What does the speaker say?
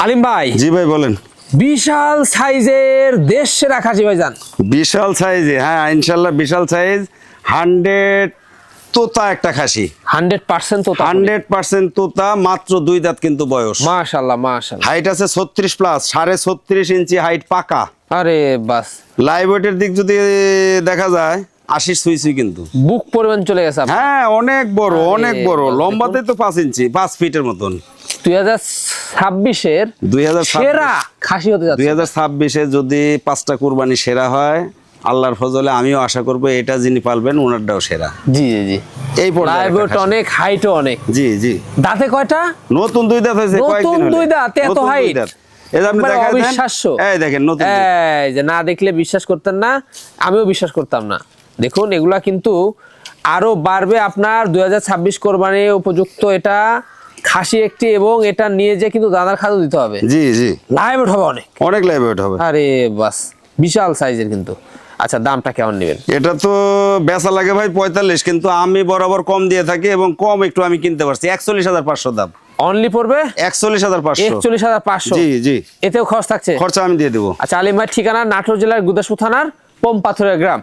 আলিম ভাই, জি ভাই বলেন। বিশাল সাইজের দেশ সেরা খাসি ভাইজান। বিশাল সাইজে, হ্যাঁ ইনশাল্লাহ বিশাল সাইজ। 100 তোতা একটা খাসি, 100% তো 100% তোতা, মাত্র 2 দাঁত কিন্তু বয়স। মাশাআল্লাহ মাশাআল্লাহ। হাইট আছে 36 প্লাস, 36.5 ইঞ্চি হাইট পাকা। আরে বাস, লাইভ ওয়েটের দিক যদি দেখা যায় 80 সুইসি কিন্তু। বুক পরিমাণ চলে গেছে আপনার। হ্যাঁ অনেক বড়, আরে অনেক বড়, বাস, লম্বাতে তো 5 ইঞ্চি, 5 ফিটের মতন। 2026 এর 2026 সেরা খাসি হতে যাচ্ছে। 2026-এ যদি 5টা কুরবানি সেরা হয়, আল্লাহর ফজলে আমিও আশা করব এটা যিনি পালবেন ওনারটাও সেরা। জি জি জি। এই পর্যায়ে লাইভ ওয়েট অনেক, হাইটও অনেক। জি জি। দাঁতে কয়টা? নতুন 2 দাঁত হয়েছে কয়েকদিন নতুন হলো। 2 দাঁত, এত নতুন 2 হাইট। দাঁত। এই যে আপনি একবারে দেখায় দেন। অবিশ্বাস্য। এই দেখেন নতুন দাঁত। এই যে না দেখলে বিশ্বাস করতেন না, আমিও বিশ্বাস করতাম না। দেখুন এগুলা কিন্তু আরো বাড়বে আপনার 2026 কোরবানি উপযুক্ত এটা খাসি একটি, এবং এটা নিয়ে যে কিন্তু দানার খাদ্য দিতে হবে। জি জি। লাইভ ওয়েট হবে অনেক। অনেক লাইভ ওয়েট হবে। আরে বাস, বিশাল সাইজের কিন্তু। আচ্ছা, দামটা কেমন নেবেন? এটা তো বেচা লাগে ভাই 45, কিন্তু আমি বরাবর কম দিয়ে থাকি, এবং কম একটু আমি কিনতে পারছি। 41,500 দাম। অনলি পড়বে 41,500। 41,500। জি জি। এতেও খরচ থাকছে। খরচা আমি দিয়ে দেবো। আচ্ছা, আলিম ভাই ঠিকানা নাটোর জেলার গুদাসপুর থানার পোম পাথরের গ্রাম।